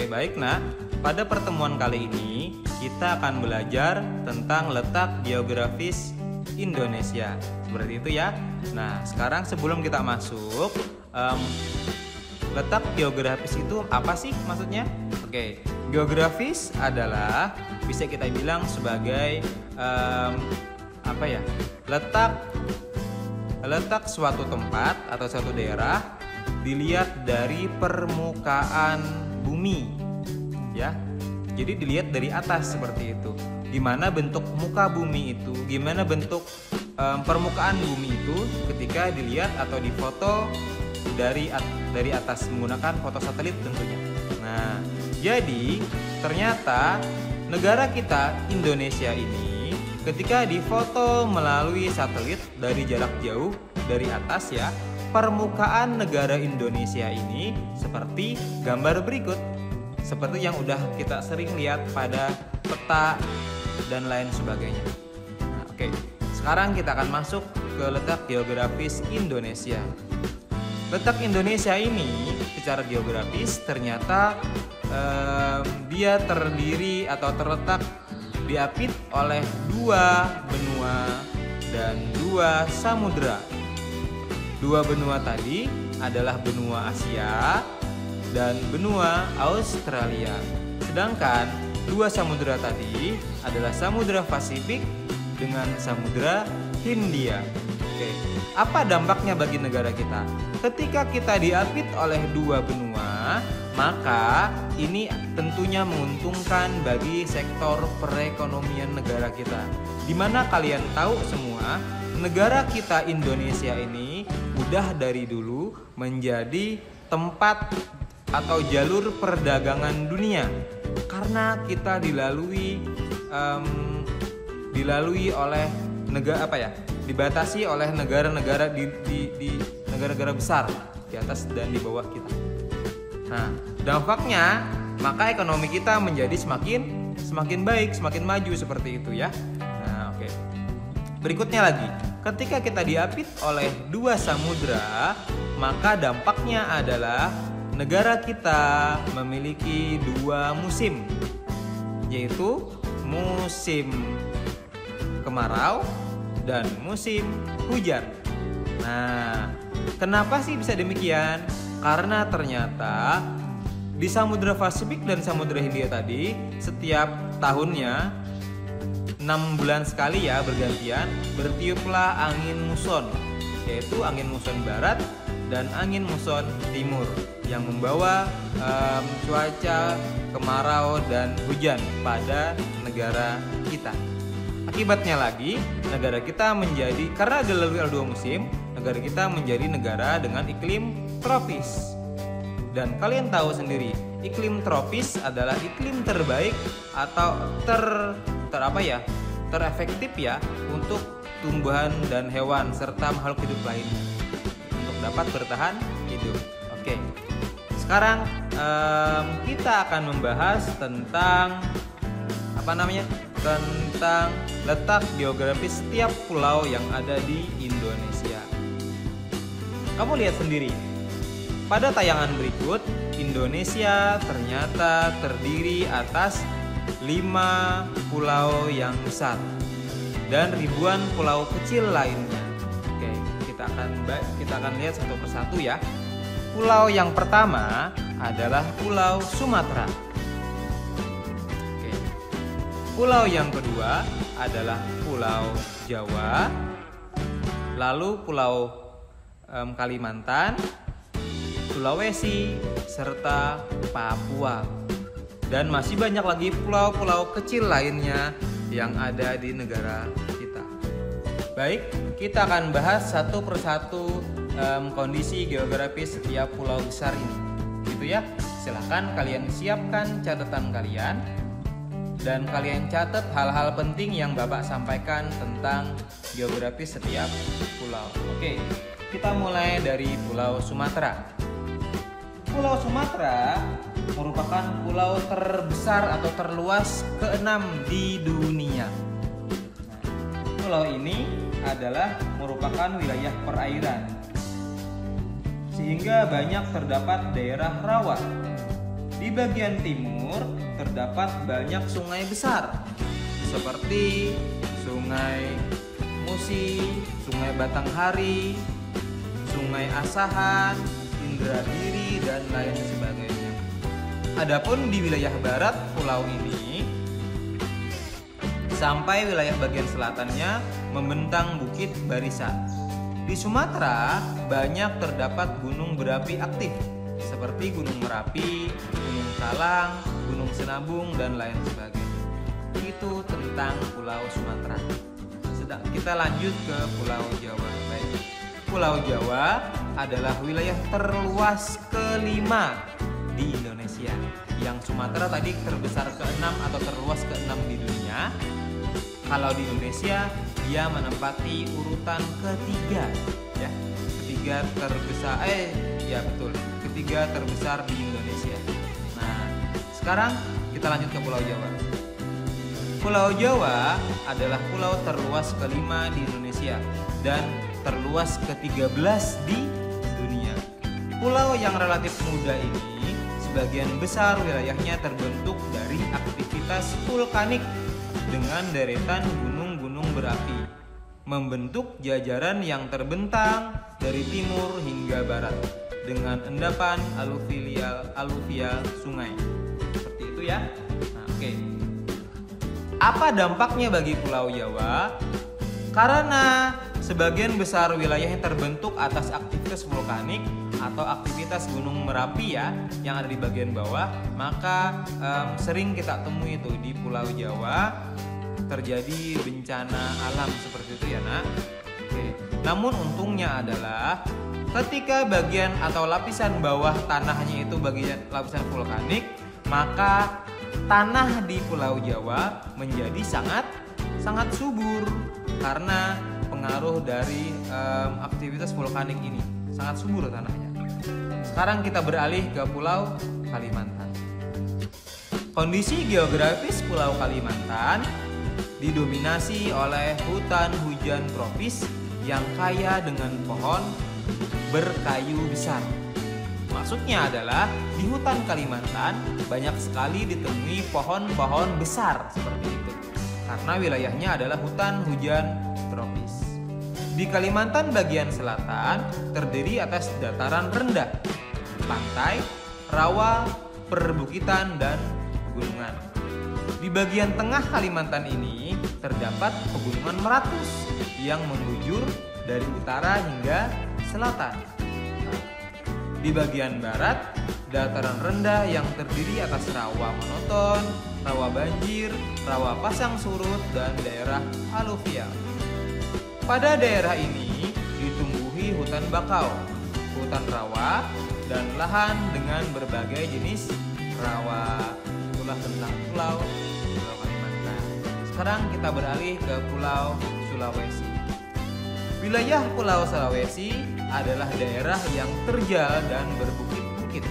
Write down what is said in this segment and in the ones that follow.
Oke, baik nak. Pada pertemuan kali ini kita akan belajar tentang letak geografis Indonesia. Seperti itu ya. Nah, sekarang sebelum kita masuk, letak geografis itu apa sih maksudnya? Oke, geografis adalah bisa kita bilang sebagai letak suatu tempat atau suatu daerah dilihat dari permukaan bumi, ya. Jadi dilihat dari atas seperti itu. Gimana bentuk muka bumi itu, gimana bentuk permukaan bumi itu ketika dilihat atau difoto dari atas menggunakan foto satelit tentunya. Nah, jadi ternyata negara kita Indonesia ini ketika difoto melalui satelit dari jarak jauh dari atas ya, permukaan negara Indonesia ini seperti gambar berikut. Seperti yang udah kita sering lihat pada peta dan lain sebagainya. Nah, oke. Sekarang kita akan masuk ke letak geografis Indonesia. Letak Indonesia ini secara geografis ternyata dia terdiri atau terletak diapit oleh 2 benua dan 2 samudera. 2 benua tadi adalah benua Asia dan benua Australia. Sedangkan 2 samudera tadi adalah Samudra Pasifik dengan Samudra Hindia. Oke, apa dampaknya bagi negara kita? Ketika kita diapit oleh 2 benua, maka ini tentunya menguntungkan bagi sektor perekonomian negara kita. Dimana kalian tahu semua, negara kita Indonesia ini udah dari dulu menjadi tempat atau jalur perdagangan dunia karena kita dilalui oleh dibatasi oleh negara-negara di negara-negara besar di atas dan di bawah kita. Nah, dampaknya maka ekonomi kita menjadi semakin baik, semakin maju seperti itu ya. Nah, oke. Berikutnya lagi, ketika kita diapit oleh 2 samudra, maka dampaknya adalah negara kita memiliki 2 musim, yaitu musim kemarau dan musim hujan. Nah, kenapa sih bisa demikian? Karena ternyata di Samudra Pasifik dan Samudra Hindia tadi setiap tahunnya 6 bulan sekali ya bergantian bertiuplah angin muson, yaitu angin muson barat dan angin muson timur yang membawa cuaca kemarau dan hujan pada negara kita. Akibatnya lagi, negara kita menjadi, karena dilalui oleh 2 musim, negara kita menjadi negara dengan iklim tropis. Dan kalian tahu sendiri, iklim tropis adalah iklim terbaik atau terefektif ya untuk tumbuhan dan hewan serta makhluk hidup lainnya untuk dapat bertahan hidup. Oke. Sekarang kita akan membahas tentang tentang letak geografis setiap pulau yang ada di Indonesia. Kamu lihat sendiri. Pada tayangan berikut, Indonesia ternyata terdiri atas 5 pulau yang besar dan ribuan pulau kecil lainnya. Oke, kita akan lihat satu persatu ya. Pulau yang pertama adalah Pulau Sumatera. Oke. Pulau yang kedua adalah Pulau Jawa. Lalu Pulau Kalimantan, Sulawesi, serta Papua. Dan masih banyak lagi pulau-pulau kecil lainnya yang ada di negara kita. Baik, kita akan bahas satu persatu kondisi geografis setiap pulau besar ini. Gitu ya. Silahkan kalian siapkan catatan kalian dan kalian catat hal-hal penting yang Bapak sampaikan tentang geografis setiap pulau. Oke, kita mulai dari Pulau Sumatera. Pulau Sumatera merupakan pulau terbesar atau terluas ke-6 di dunia. Pulau ini adalah merupakan wilayah perairan, sehingga banyak terdapat daerah rawa. Di bagian timur terdapat banyak sungai besar seperti Sungai Musi, Sungai Batanghari, Sungai Asahan, Indragiri, dan lain sebagainya. Adapun di wilayah barat pulau ini sampai wilayah bagian selatannya membentang Bukit Barisan. Di Sumatera banyak terdapat gunung berapi aktif seperti Gunung Merapi, Gunung Salang, Gunung Sinabung, dan lain sebagainya. Itu tentang Pulau Sumatera. Kita lanjut ke Pulau Jawa. Baik. Pulau Jawa adalah wilayah terluas kelima di Indonesia. Yang Sumatera tadi terbesar ke-6 atau terluas ke-6 di dunia. Kalau di Indonesia dia menempati urutan ketiga, ya. Ketiga terbesar, ketiga terbesar di Indonesia. Nah, sekarang kita lanjut ke Pulau Jawa. Pulau Jawa adalah pulau terluas kelima di Indonesia dan terluas ke-13 di dunia. Pulau yang relatif muda ini sebagian besar wilayahnya terbentuk dari aktivitas vulkanik dengan deretan gunung-gunung berapi, membentuk jajaran yang terbentang dari timur hingga barat dengan endapan aluvial sungai. Seperti itu ya. Nah, oke. Apa dampaknya bagi Pulau Jawa? Karena sebagian besar wilayahnya terbentuk atas aktivitas vulkanik atau aktivitas gunung Merapi ya yang ada di bagian bawah, maka sering kita temui itu di Pulau Jawa terjadi bencana alam seperti itu ya nak. Oke. Namun untungnya adalah ketika bagian atau lapisan bawah tanahnya itu bagian lapisan vulkanik, maka tanah di Pulau Jawa menjadi sangat subur karena pengaruh dari aktivitas vulkanik ini. Sangat subur tanahnya. Sekarang kita beralih ke Pulau Kalimantan. Kondisi geografis Pulau Kalimantan didominasi oleh hutan hujan tropis yang kaya dengan pohon berkayu besar. Maksudnya adalah di hutan Kalimantan banyak sekali ditemui pohon-pohon besar seperti itu. Karena wilayahnya adalah hutan hujan tropis. Di Kalimantan bagian selatan terdiri atas dataran rendah, pantai, rawa, perbukitan, dan pegunungan. Di bagian tengah Kalimantan ini terdapat pegunungan Meratus yang membujur dari utara hingga selatan. Di bagian barat, dataran rendah yang terdiri atas rawa monoton, rawa banjir, rawa pasang surut, dan daerah aluvial. Pada daerah ini ditumbuhi hutan bakau, hutan rawa, dan lahan dengan berbagai jenis rawa. Itulah tentang Pulau Kalimantan. Sekarang kita beralih ke Pulau Sulawesi. Wilayah Pulau Sulawesi adalah daerah yang terjal dan berbukit-bukit,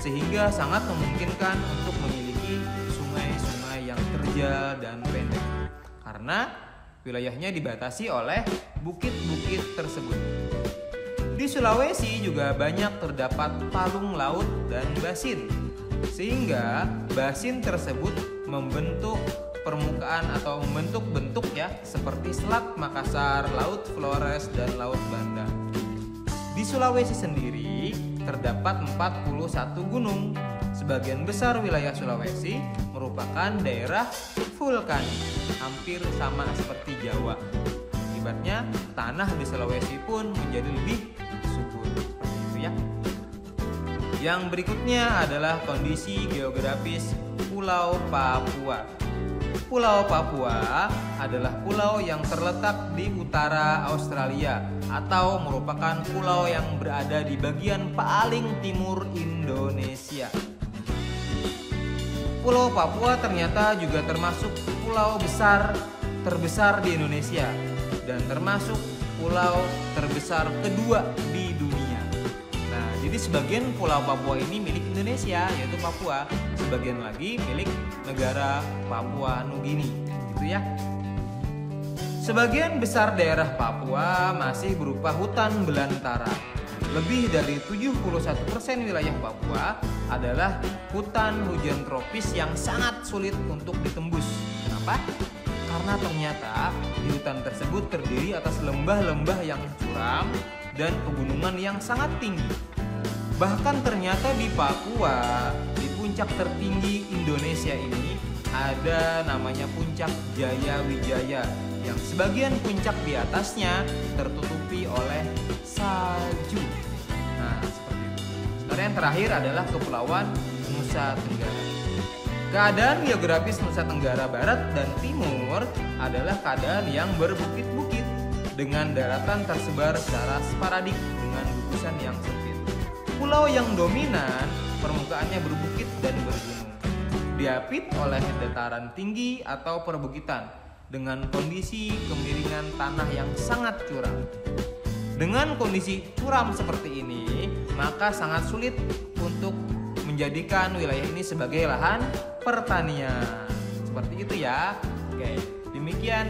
sehingga sangat memungkinkan untuk memiliki sungai-sungai yang terjal dan pendek, karena wilayahnya dibatasi oleh bukit-bukit tersebut. Di Sulawesi juga banyak terdapat palung laut dan basin, sehingga basin tersebut membentuk permukaan atau membentuk bentuk ya seperti Selat Makassar, Laut Flores, dan Laut Banda. Di Sulawesi sendiri terdapat 41 gunung. Sebagian besar wilayah Sulawesi merupakan daerah vulkanik, hampir sama seperti Jawa. Akibatnya tanah di Sulawesi pun menjadi lebih subur seperti itu ya. Yang berikutnya adalah kondisi geografis Pulau Papua. Pulau Papua adalah pulau yang terletak di utara Australia atau merupakan pulau yang berada di bagian paling timur Indonesia. Pulau Papua ternyata juga termasuk pulau terbesar di Indonesia dan termasuk pulau terbesar kedua di dunia. Nah, jadi sebagian Pulau Papua ini milik Indonesia, yaitu Papua, sebagian lagi milik negara Papua Nugini, gitu ya. Sebagian besar daerah Papua masih berupa hutan belantara lebih dari 71% wilayah Papua adalah hutan hujan tropis yang sangat sulit untuk ditembus. Kenapa? Karena ternyata di hutan tersebut terdiri atas lembah-lembah yang curam dan pegunungan yang sangat tinggi. Bahkan ternyata di Papua, di puncak tertinggi Indonesia ini, ada namanya Puncak Jaya Wijaya yang sebagian puncak di atasnya tertutupi oleh salju. Nah, seperti itu. Sekarang yang terakhir adalah Kepulauan Nusa Tenggara. Keadaan geografis Nusa Tenggara Barat dan Timur adalah keadaan yang berbukit-bukit dengan daratan tersebar secara sporadik dengan gugusan yang sempit. Pulau yang dominan permukaannya berbukit dan bergunung, diapit oleh dataran tinggi atau perbukitan dengan kondisi kemiringan tanah yang sangat curam. Dengan kondisi curam seperti ini, maka sangat sulit untuk menjadikan wilayah ini sebagai lahan pertanian. Seperti itu ya. Oke, demikian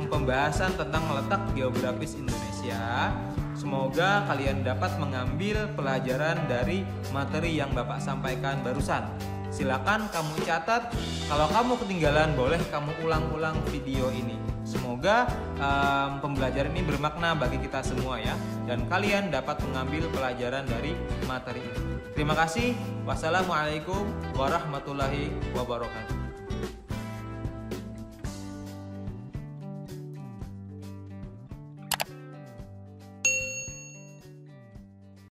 pembahasan tentang letak geografis Indonesia. Semoga kalian dapat mengambil pelajaran dari materi yang Bapak sampaikan barusan. Silakan kamu catat, kalau kamu ketinggalan boleh kamu ulang-ulang video ini. Semoga pembelajaran ini bermakna bagi kita semua ya, dan kalian dapat mengambil pelajaran dari materi ini. Terima kasih. Wassalamualaikum warahmatullahi wabarakatuh.